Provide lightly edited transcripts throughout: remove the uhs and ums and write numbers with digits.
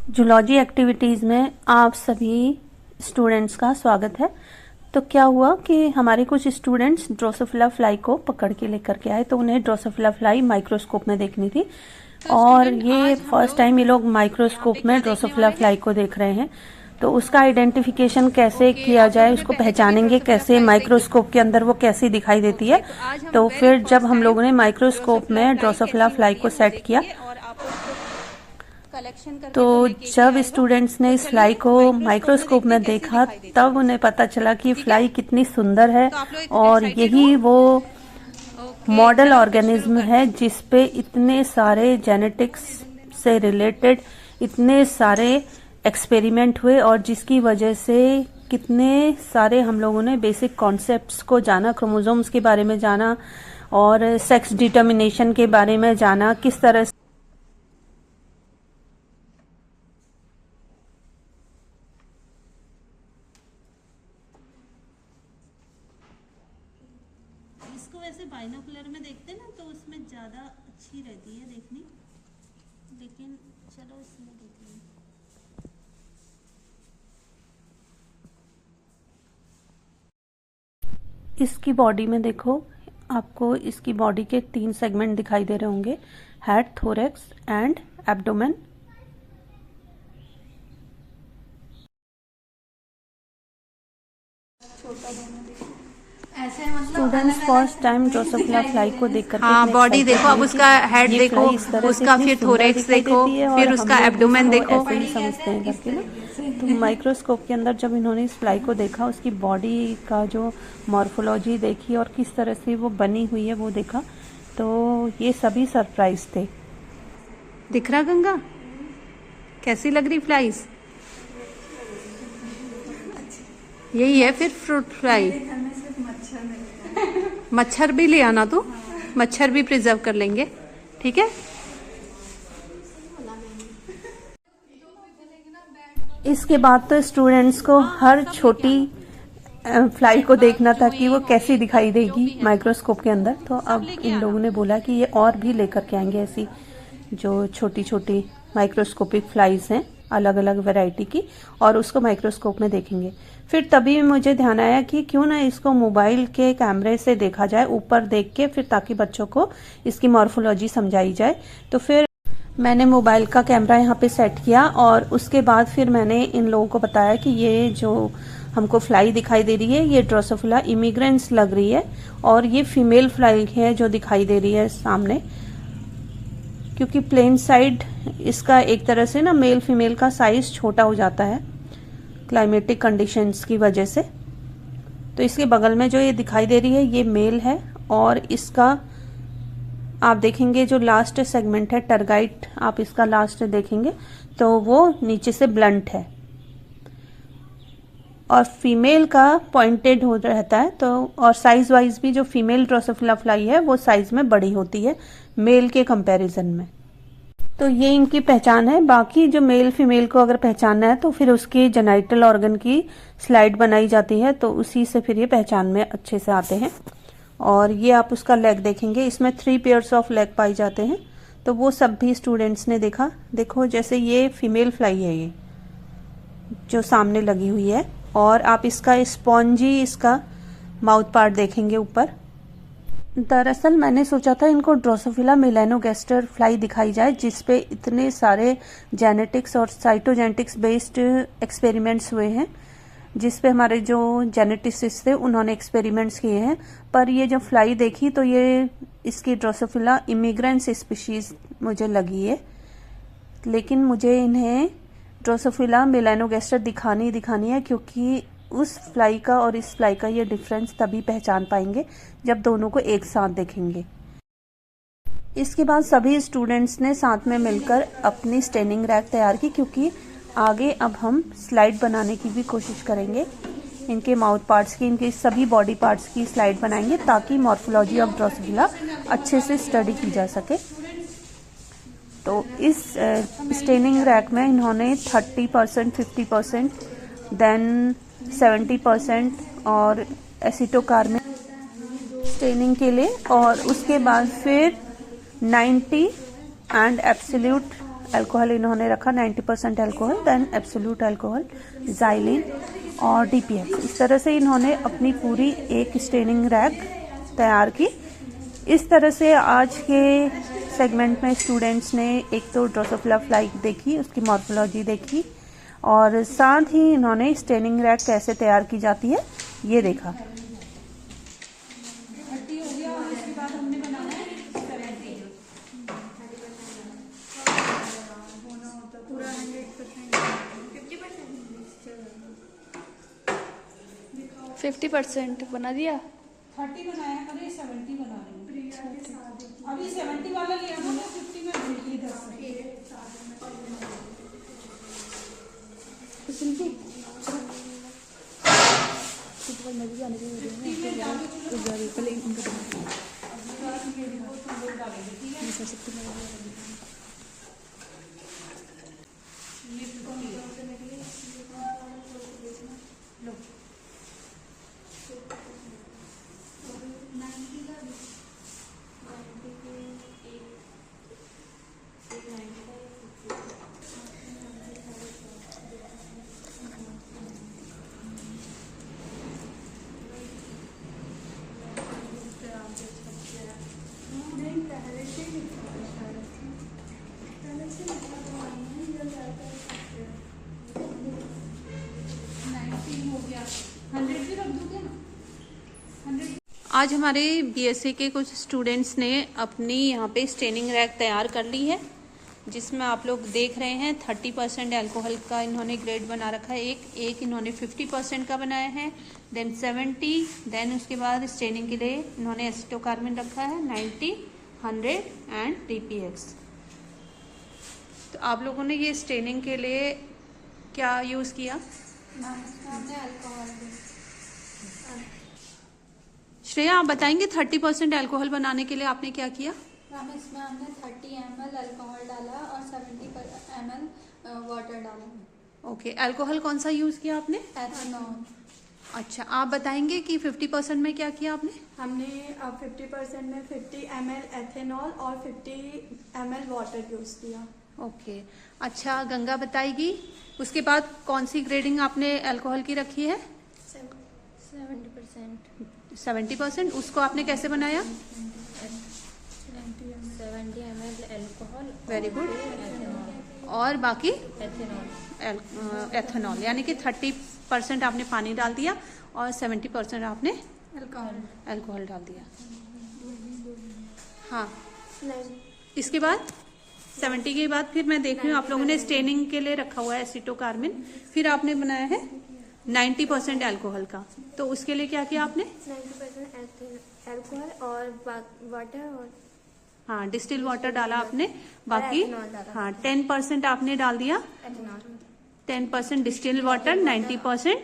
Zoology activities में आप सभी स्टूडेंट्स का स्वागत है। तो क्या हुआ कि हमारे कुछ स्टूडेंट्स ड्रोसोफिला फ्लाई को पकड़ के लेकर के आए, तो उन्हें ड्रोसोफिला फ्लाई माइक्रोस्कोप में देखनी थी और ये फर्स्ट टाइम ये लोग माइक्रोस्कोप में ड्रोसोफिला फ्लाई को देख रहे हैं। तो उसका आइडेंटिफिकेशन कैसे किया जाए, उसको पहचानेंगे कैसे, माइक्रोस्कोप के अंदर वो कैसी दिखाई देती है। तो फिर जब हम लोगों ने माइक्रोस्कोप में ड्रोसोफिला फ्लाई को सेट किया, तो जब स्टूडेंट्स ने इस फ्लाई को माइक्रोस्कोप में देखा तब उन्हें पता चला कि फ्लाई कितनी सुंदर है और यही वो मॉडल ऑर्गेनिज्म है जिस पे इतने सारे जेनेटिक्स से रिलेटेड इतने सारे एक्सपेरिमेंट हुए और जिसकी वजह से कितने सारे हम लोगों ने बेसिक कॉन्सेप्ट्स को जाना, क्रोमोसोम्स के बारे में जाना और सेक्स डिटर्मिनेशन के बारे में जाना, किस तरह इसको वैसे बाइनोकुलर में देखते ना तो उसमें ज़्यादा अच्छी रहती है देखनी, लेकिन चलो इसमें देख लें। इसकी बॉडी में देखो, आपको इसकी बॉडी के 3 सेगमेंट दिखाई दे रहे होंगे, head, thorax and abdomen. Students first time Drosophila fly को देखकर बॉडी देखो, अब उसका हेड देखो, उसका फिर थोरैक्स देखो, फिर उसका एब्डोमेन देखो। ऐसे ही समझते हैं करके ना। तो माइक्रोस्कोप के अंदर जब इन्होंने इस फ्लाई को देखा, उसकी बॉडी का जो मॉर्फोलॉजी देखी और किस तरह से वो बनी हुई है वो देखा, तो ये सभी सरप्राइज थे। दिख रहा गंगा कैसी लग रही फ्लाईज? यही है फिर फ्रूट फ्लाई। मच्छर भी ले आना, तो मच्छर भी प्रिजर्व कर लेंगे, ठीक है। इसके बाद तो स्टूडेंट्स को हर छोटी फ्लाई को देखना था कि वो कैसी दिखाई देगी माइक्रोस्कोप के अंदर। तो अब इन लोगों ने बोला कि ये और भी लेकर के आएंगे ऐसी जो छोटी छोटी माइक्रोस्कोपिक फ्लाइज हैं, अलग अलग वैरायटी की, और उसको माइक्रोस्कोप में देखेंगे। फिर तभी मुझे ध्यान आया कि क्यों ना इसको मोबाइल के कैमरे से देखा जाए, ऊपर देख के, फिर ताकि बच्चों को इसकी मॉर्फोलॉजी समझाई जाए। तो फिर मैंने मोबाइल का कैमरा यहाँ पे सेट किया और उसके बाद फिर मैंने इन लोगों को बताया कि ये जो हमको फ्लाई दिखाई दे रही है ये ड्रोसोफिला इमिग्रेंस लग रही है और ये फीमेल फ्लाई है जो दिखाई दे रही है सामने, क्योंकि प्लेन साइड इसका एक तरह से ना मेल फीमेल का साइज छोटा हो जाता है क्लाइमेटिक कंडीशंस की वजह से। तो इसके बगल में जो ये दिखाई दे रही है ये मेल है और इसका आप देखेंगे जो लास्ट सेगमेंट है टरगाइट, आप इसका लास्ट देखेंगे तो वो नीचे से ब्लंट है और फीमेल का पॉइंटेड हो रहता है। तो और साइज वाइज भी जो फीमेल ड्रोसोफिला फ्लाई है वो साइज में बड़ी होती है मेल के कंपैरिजन में। तो ये इनकी पहचान है। बाकी जो मेल फीमेल को अगर पहचानना है तो फिर उसकी जेनाइटल ऑर्गन की स्लाइड बनाई जाती है, तो उसी से फिर ये पहचान में अच्छे से आते हैं। और ये आप उसका लेग देखेंगे, इसमें 3 पेयर्स ऑफ लेग पाए जाते हैं, तो वो सब भी स्टूडेंट्स ने देखा। देखो जैसे ये फीमेल फ्लाई है, ये जो सामने लगी हुई है, और आप इसका स्पॉन्जी इसका माउथ पार्ट देखेंगे ऊपर। दरअसल मैंने सोचा था इनको ड्रोसोफिला मेलानोगैस्टर फ्लाई दिखाई जाए जिसपे इतने सारे जेनेटिक्स और साइटोजेनेटिक्स बेस्ड एक्सपेरिमेंट्स हुए हैं, जिसपे हमारे जो जेनेटिसिस्ट थे उन्होंने एक्सपेरिमेंट्स किए हैं। पर ये जो फ्लाई देखी तो ये इसकी ड्रोसोफिला इमिग्रेंस स्पीशीज मुझे लगी है, लेकिन मुझे इन्हें ड्रोसोफिला मेलानोगैस्टर दिखानी है, क्योंकि उस फ्लाई का और इस फ्लाई का ये डिफरेंस तभी पहचान पाएंगे जब दोनों को एक साथ देखेंगे। इसके बाद सभी स्टूडेंट्स ने साथ में मिलकर अपनी स्टेनिंग रैक तैयार की, क्योंकि आगे अब हम स्लाइड बनाने की भी कोशिश करेंगे। इनके माउथ पार्ट्स की, इनके सभी बॉडी पार्ट्स की स्लाइड बनाएंगे ताकि मॉर्फोलॉजी ऑफ ड्रोसोफिला अच्छे से स्टडी की जा सके। तो इस स्टेनिंग रैक में इन्होंने 30%, 50%, देन 70% और एसिटोकार्मिक स्टेनिंग के लिए, और उसके बाद फिर 90 एंड एब्सोल्यूट अल्कोहल इन्होंने रखा 90% alcohol, then absolute alcohol, xylene और DPX। इस तरह से इन्होंने अपनी पूरी एक स्टेनिंग रैक तैयार की। इस तरह से आज के सेगमेंट में स्टूडेंट्स ने एक तो ड्रोसोफिला फ्लाई देखी, उसकी मॉर्फोलॉजी देखी, और साथ ही इन्होंने स्टेनिंग रैक कैसे तैयार की जाती है ये देखा। है 50% बना दिया। 30 बनाया है, अरे 70 बना रही हूँ अभी। 70 वाला लिया था, 50 में भेज दी 10। आज हमारे BSc के कुछ स्टूडेंट्स ने अपनी यहाँ पे स्टेनिंग रैक तैयार कर ली है, जिसमें आप लोग देख रहे हैं 30% अल्कोहल का इन्होंने ग्रेड बना रखा है। एक इन्होंने 50% का बनाया है, देन 70, देन उसके बाद स्टेनिंग के लिए इन्होंने एसिटोकार्बिन रखा है 90, 100 एंड DPX। तो आप लोगों ने ये स्टेनिंग के लिए क्या यूज़ किया? श्रेया, आप बताएंगे 30% अल्कोहल बनाने के लिए आपने क्या किया? मैम इसमें हमने 30 ml अल्कोहल डाला और 70 ml वाटर डाला। ओके, अल्कोहल कौन सा यूज़ किया आपने? एथेनॉल। अच्छा, आप बताएंगे कि 50% में क्या किया आपने? हमने 50% में 50 ml एथेनॉल और 50 ml वाटर यूज़ किया। ओके, अच्छा, गंगा बताएगी उसके बाद कौन सी ग्रेडिंग आपने अल्कोहल की रखी है? 70%। उसको आपने कैसे बनाया? 70 ml अल्कोहल। Very good. और बाकी एथेनॉल। एथेनॉल, यानी कि 30% आपने पानी डाल दिया और 70% आपने अल्कोहल डाल दिया। हाँ, इसके बाद 70 के बाद फिर मैं देख रही हूँ आप लोगों ने स्टेनिंग के लिए रखा हुआ है एसिटोकार्बिन, फिर आपने बनाया है 90% अल्कोहल का। तो उसके लिए क्या किया आपने? 90% अल्कोहल और वाटर और हाँ, डिस्टिल वाटर डाला आपने, बाकी हाँ 10% आपने डाल दिया, 10% डिस्टिल वाटर, 90%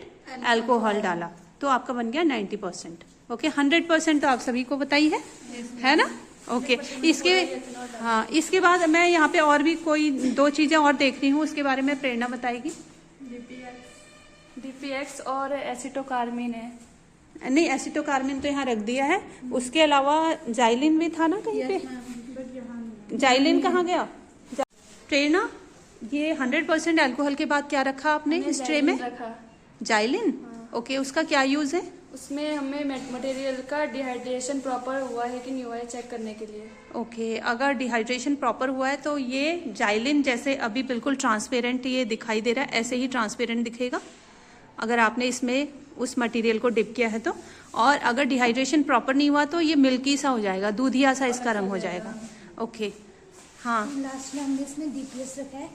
अल्कोहल डाला, तो आपका बन गया 90%। ओके, 100% तो आप सभी को बताई है ना? ओके, इसके बाद मैं यहाँ पे और भी कोई 2 चीजें और देख रही हूँ, उसके बारे में प्रेरणा बताएगी। DPX और एसिटोकार्बिन है। नहीं, एसिटोकार्बिन तो यहाँ रख दिया है, उसके अलावा जाइलिन भी था ना कहीं पे? जाइलिन कहाँ गया? प्रेरणा, ये 100% अल्कोहल के बाद क्या रखा आपने इस ट्रे में? जाइलिन। ओके, उसका क्या यूज है? उसमें हमें मटेरियल का डिहाइड्रेशन प्रॉपर हुआ है कि नहीं हुआ है चेक करने के लिए। ओके, अगर डिहाइड्रेशन प्रॉपर हुआ है तो ये जाइलिन जैसे अभी बिल्कुल ट्रांसपेरेंट ये दिखाई दे रहा है, ऐसे ही ट्रांसपेरेंट दिखेगा अगर आपने इसमें उस मटेरियल को डिप किया है तो। और अगर डिहाइड्रेशन प्रॉपर नहीं हुआ तो ये मिल्की सा हो जाएगा, दूधिया सा इसका रंग हो जाएगा। ओके, हाँ, लास्ट में हमने इसमें DPS रखा है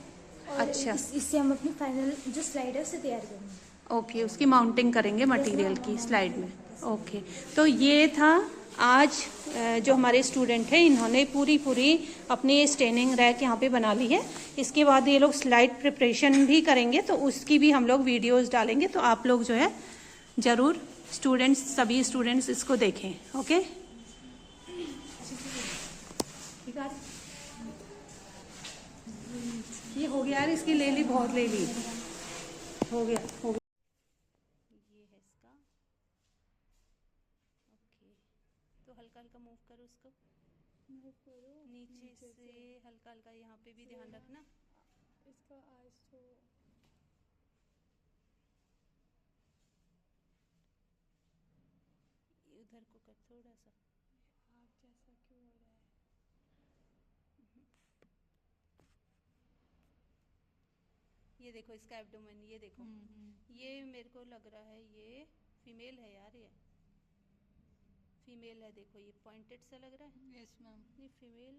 और अच्छा, इससे हम अपनी फाइनल जो स्लाइड है उसे तैयार करेंगे। ओके, उसकी माउंटिंग करेंगे मटेरियल की स्लाइड में। ओके, तो ये था आज जो हमारे स्टूडेंट हैं, इन्होंने पूरी अपनी स्टेनिंग रैक यहाँ पे बना ली है। इसके बाद ये लोग स्लाइड प्रिपरेशन भी करेंगे, तो उसकी भी हम लोग वीडियोस डालेंगे, तो आप लोग जो है ज़रूर सभी स्टूडेंट्स इसको देखें। ओके, ये हो गया यार, इसकी ले ली, बहुत ले ली, हो गया। ये है इसका। ओके, तो हल्का हल्का मूव करो उसको, नीचे से हल्का हल्का, यहाँ पे भी ध्यान रखना। इसका आज तो उधर को कर थोड़ा सा। हाथ जैसा क्यों हो रहा है? ये देखो इसका एब्डोमेन, ये देखो, ये मेरे को लग रहा है ये फीमेल है यार, ये फीमेल है। देखो ये पॉइंटेड सा लग रहा है। Yes ma'am. ये फीमेल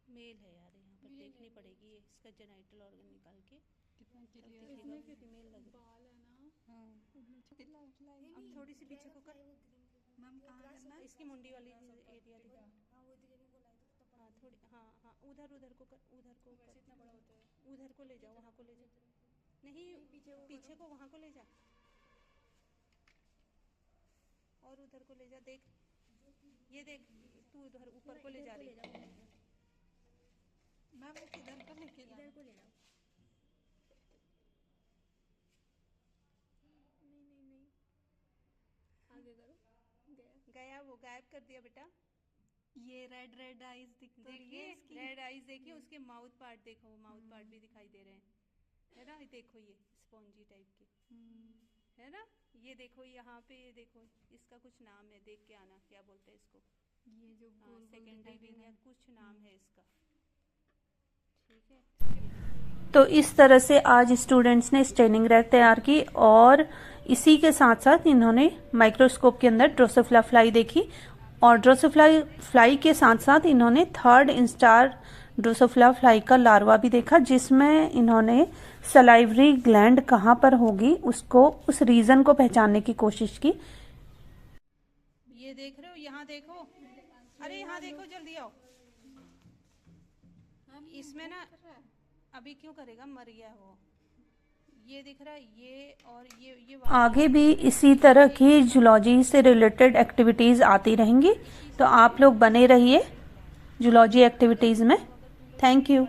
मेल है यार, यहाँ पर देखनी पड़ेगी ये इसका जेनाइटल ऑर्गन निकाल के। कितना तब क्लियर दिखेगा फीमेल लग रहा बाल है ना, हाँ। है। अब थोड़ी सी पीछे को कर मैम कहाँ करना है? इसकी मुंडी वाली एरिया दिखा। हाँ थोड़ी, हाँ हाँ उधर को कर, उधर को कर, इतना बड़ा होता है। उधर को ले जाओ, वहाँ को ले जाओ। नहीं पीछे को वहाँ को ले जा, और उधर को ले जा। देख ये देख, तू उधर ऊपर को ले जा रही है। मैम वो किधर को लेके जाना? इधर को ले जाओ। नहीं आगे करो। गया, वो गायब कर दिया बेटा। ये रेड आईज दिख तो रही है देखिए इसकी। रेड आईज देखिए, उसके माउथ पार्ट देखो, वो माउथ पार्ट भी दिखाई दे रहे हैं, है ना। देखो ये स्पॉन्जी टाइप के, है ना। ये देखो यहाँ पे, ये देखो इसका कुछ नाम है, देख के आना क्या बोलते हैं इसको। ये जो गोल गोल सेकेंडरी दिखाई दे विंग रहा या है। कुछ नाम है इसका, ठीक है। तो इस तरह से आज स्टूडेंट्स ने स्टेनिंग रैक तैयार की, और इसी के साथ साथ इन्होंने माइक्रोस्कोप के अंदर ड्रोसोफिला फ्लाई देखी, और ड्रोसोफिला फ्लाई के साथ साथ इन्होंने थर्ड इंस्टार ड्रोसोफिला फ्लाई का लार्वा भी देखा, जिसमें इन्होंने सलाइवरी ग्लैंड कहाँ पर होगी उसको, उस रीजन को पहचानने की कोशिश की। ये देख रहे हो, यहाँ देखो, अरे यहाँ देखो, जल्दी आओ। इसमें ना अभी क्यों करेगा, मर गया वो। ये दिख रहा है, ये और ये आगे भी इसी तरह की जूलॉजी से रिलेटेड एक्टिविटीज़ आती रहेंगी, तो आप लोग बने रहिए जूलॉजी एक्टिविटीज़ में। Thank you.